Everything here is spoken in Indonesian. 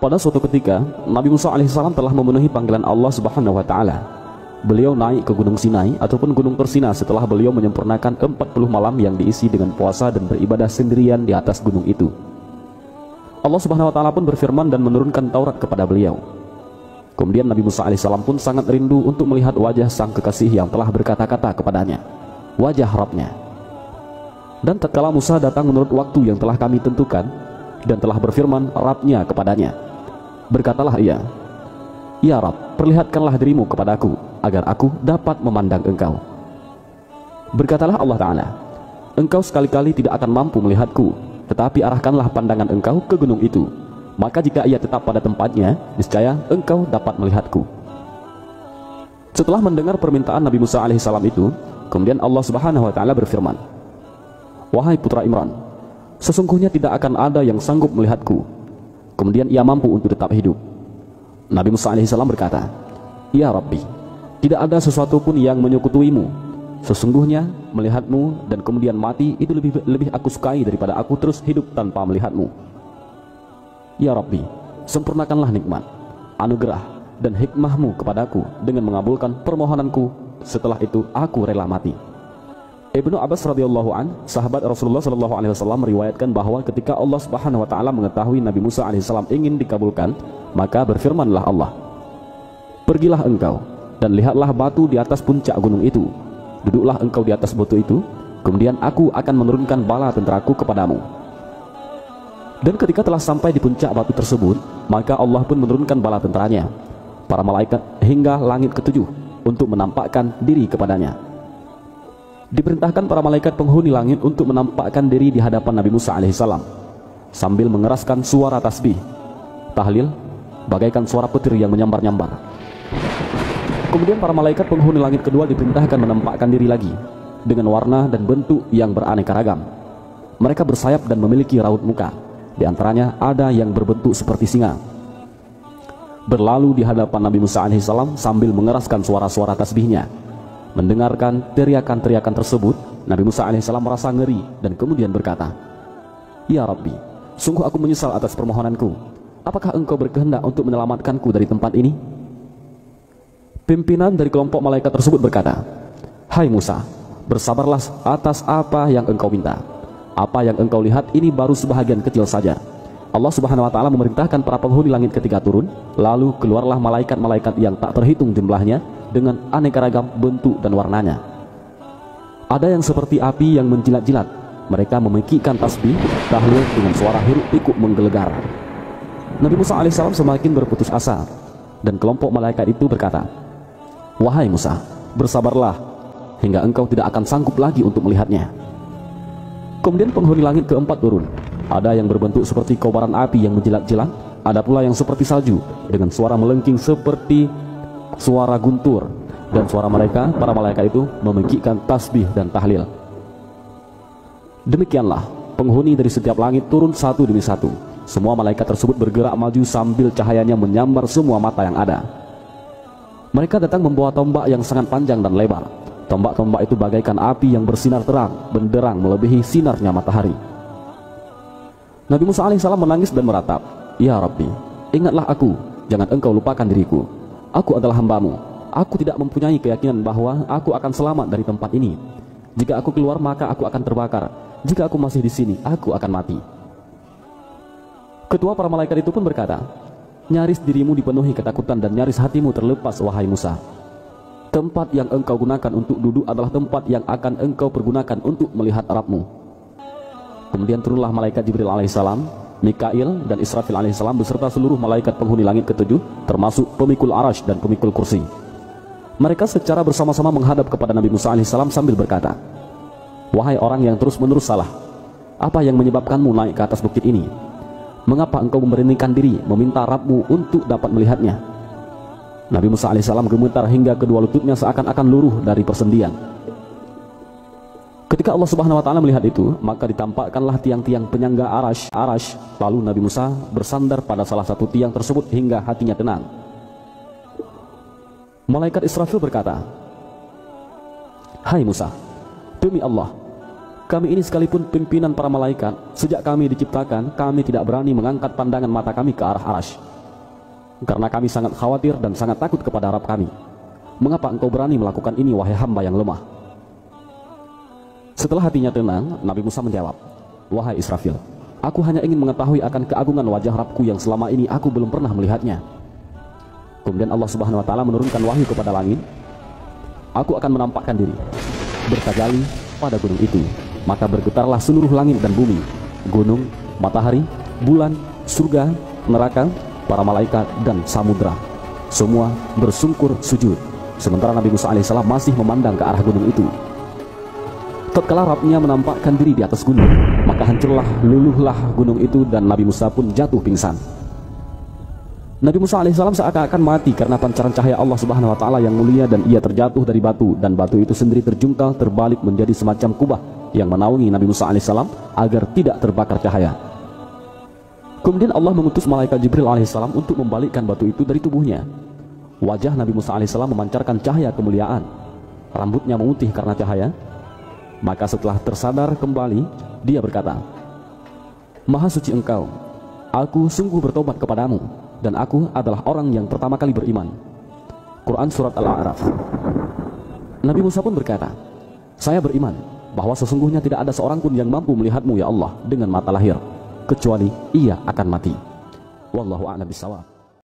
Pada suatu ketika, Nabi Musa alaihissalam telah memenuhi panggilan Allah Subhanahu wa taala. Beliau naik ke Gunung Sinai ataupun Gunung Persina setelah beliau menyempurnakan 40 malam yang diisi dengan puasa dan beribadah sendirian di atas gunung itu. Allah Subhanahu wa taala pun berfirman dan menurunkan Taurat kepada beliau. Kemudian Nabi Musa alaihissalam pun sangat rindu untuk melihat wajah sang kekasih yang telah berkata-kata kepadanya, wajah Rabbnya. Dan tatkala Musa datang menurut waktu yang telah kami tentukan dan telah berfirman Rabbnya kepadanya, berkatalah ia, ya Rabb, perlihatkanlah dirimu kepadaku agar aku dapat memandang engkau. Berkatalah Allah Ta'ala, engkau sekali-kali tidak akan mampu melihatku, tetapi arahkanlah pandangan engkau ke gunung itu, maka jika ia tetap pada tempatnya, niscaya engkau dapat melihatku. Setelah mendengar permintaan Nabi Musa alaihissalam itu, kemudian Allah Subhanahu wa taala berfirman, wahai putra Imran, sesungguhnya tidak akan ada yang sanggup melihatku kemudian ia mampu untuk tetap hidup. Nabi Musa alaihissalam berkata, ya Rabbi, tidak ada sesuatu pun yang menyekutuimu. Sesungguhnya melihatmu dan kemudian mati itu lebih aku sukai daripada aku terus hidup tanpa melihatmu. Ya Rabbi, sempurnakanlah nikmat, anugerah dan hikmahmu kepadaku dengan mengabulkan permohonanku. Setelah itu aku rela mati. Ibnu Abbas radhiyallahu an, sahabat Rasulullah sallallahu alaihi wasallam, meriwayatkan bahwa ketika Allah Subhanahu wa taala mengetahui Nabi Musa alaihissalam ingin dikabulkan, maka berfirmanlah Allah, pergilah engkau dan lihatlah batu di atas puncak gunung itu. Duduklah engkau di atas batu itu, kemudian aku akan menurunkan bala tenteraku kepadamu. Dan ketika telah sampai di puncak batu tersebut, maka Allah pun menurunkan bala tenteranya, para malaikat hingga langit ketujuh, untuk menampakkan diri kepadanya. Diperintahkan para malaikat penghuni langit untuk menampakkan diri di hadapan Nabi Musa alaihissalam sambil mengeraskan suara tasbih, tahlil, bagaikan suara petir yang menyambar-nyambar. Kemudian para malaikat penghuni langit kedua diperintahkan menampakkan diri lagi dengan warna dan bentuk yang beraneka ragam. Mereka bersayap dan memiliki raut muka. Di antaranya ada yang berbentuk seperti singa. Berlalu di hadapan Nabi Musa alaihissalam sambil mengeraskan suara-suara tasbihnya. Mendengarkan teriakan-teriakan tersebut, Nabi Musa alaihissalam merasa ngeri dan kemudian berkata, ya Rabbi, sungguh aku menyesal atas permohonanku. Apakah engkau berkehendak untuk menyelamatkanku dari tempat ini? Pimpinan dari kelompok malaikat tersebut berkata, hai Musa, bersabarlah atas apa yang engkau minta. Apa yang engkau lihat ini baru sebahagian kecil saja. Allah Subhanahu wa taala memerintahkan para penghuni langit ketiga turun, lalu keluarlah malaikat-malaikat yang tak terhitung jumlahnya dengan aneka ragam bentuk dan warnanya. Ada yang seperti api yang menjilat-jilat. Mereka memekikkan tasbih, tahlil dengan suara hiruk pikuk menggelegar. Nabi Musa alaihissalam semakin berputus asa, dan kelompok malaikat itu berkata, wahai Musa, bersabarlah hingga engkau tidak akan sanggup lagi untuk melihatnya. Kemudian penghuni langit keempat turun. Ada yang berbentuk seperti kobaran api yang menjilat-jilat, ada pula yang seperti salju dengan suara melengking seperti suara guntur, dan suara mereka, para malaikat itu, memekikkan tasbih dan tahlil. Demikianlah penghuni dari setiap langit turun satu demi satu. Semua malaikat tersebut bergerak maju sambil cahayanya menyambar semua mata yang ada. Mereka datang membawa tombak yang sangat panjang dan lebar. Tombak-tombak itu bagaikan api yang bersinar terang, benderang melebihi sinarnya matahari. Nabi Musa alaihissalam menangis dan meratap, ya Rabbi, ingatlah aku, jangan engkau lupakan diriku. Aku adalah hambamu. Aku tidak mempunyai keyakinan bahwa aku akan selamat dari tempat ini. Jika aku keluar maka aku akan terbakar. Jika aku masih di sini, aku akan mati. Ketua para malaikat itu pun berkata, nyaris dirimu dipenuhi ketakutan dan nyaris hatimu terlepas, wahai Musa. Tempat yang engkau gunakan untuk duduk adalah tempat yang akan engkau pergunakan untuk melihat Rabbmu. Kemudian turunlah malaikat Jibril alaihissalam, Mikail dan Israfil alaihissalam beserta seluruh malaikat penghuni langit ketujuh, termasuk pemikul arash dan pemikul kursi. Mereka secara bersama-sama menghadap kepada Nabi Musa alaihissalam sambil berkata, wahai orang yang terus-menerus salah, apa yang menyebabkanmu naik ke atas bukit ini? Mengapa engkau memberanikan diri meminta Rabbmu untuk dapat melihatnya? Nabi Musa alaihissalam gemetar hingga kedua lututnya seakan-akan luruh dari persendian. Ketika Allah Subhanahu wa taala melihat itu, maka ditampakkanlah tiang-tiang penyangga arash. Lalu Nabi Musa bersandar pada salah satu tiang tersebut hingga hatinya tenang. Malaikat Israfil berkata, hai Musa, demi Allah, kami ini sekalipun pimpinan para malaikat, sejak kami diciptakan, kami tidak berani mengangkat pandangan mata kami ke arah arash. karena kami sangat khawatir dan sangat takut kepada Rabb kami. Mengapa engkau berani melakukan ini, wahai hamba yang lemah?" Setelah hatinya tenang, Nabi Musa menjawab, "Wahai Israfil, aku hanya ingin mengetahui akan keagungan wajah Rabbku yang selama ini aku belum pernah melihatnya." Kemudian Allah Subhanahu wa taala menurunkan wahyu kepada langit, "Aku akan menampakkan diri, bertajalli pada gunung itu, maka bergetarlah seluruh langit dan bumi, gunung, matahari, bulan, surga, neraka, para malaikat dan samudra. Semua bersungkur sujud." Sementara Nabi Musa alaihissalam masih memandang ke arah gunung itu. Tatkala Rabbnya menampakkan diri di atas gunung, maka hancurlah, luluhlah gunung itu dan Nabi Musa pun jatuh pingsan. Nabi Musa alaihissalam seakan-akan mati karena pancaran cahaya Allah Subhanahu wa taala yang mulia, dan ia terjatuh dari batu, dan batu itu sendiri terjungkal terbalik menjadi semacam kubah yang menaungi Nabi Musa alaihissalam agar tidak terbakar cahaya. Kemudian Allah mengutus malaikat Jibril alaihissalam untuk membalikkan batu itu dari tubuhnya. Wajah Nabi Musa alaihissalam memancarkan cahaya kemuliaan, rambutnya memutih karena cahaya. Maka setelah tersadar kembali, dia berkata, "Maha suci Engkau, aku sungguh bertobat kepadamu, dan aku adalah orang yang pertama kali beriman." Quran Surat Al-A'raf. Nabi Musa pun berkata, "Saya beriman bahwa sesungguhnya tidak ada seorang pun yang mampu melihatmu ya Allah dengan mata lahir, kecuali ia akan mati." Wallahu a'lam bishawab.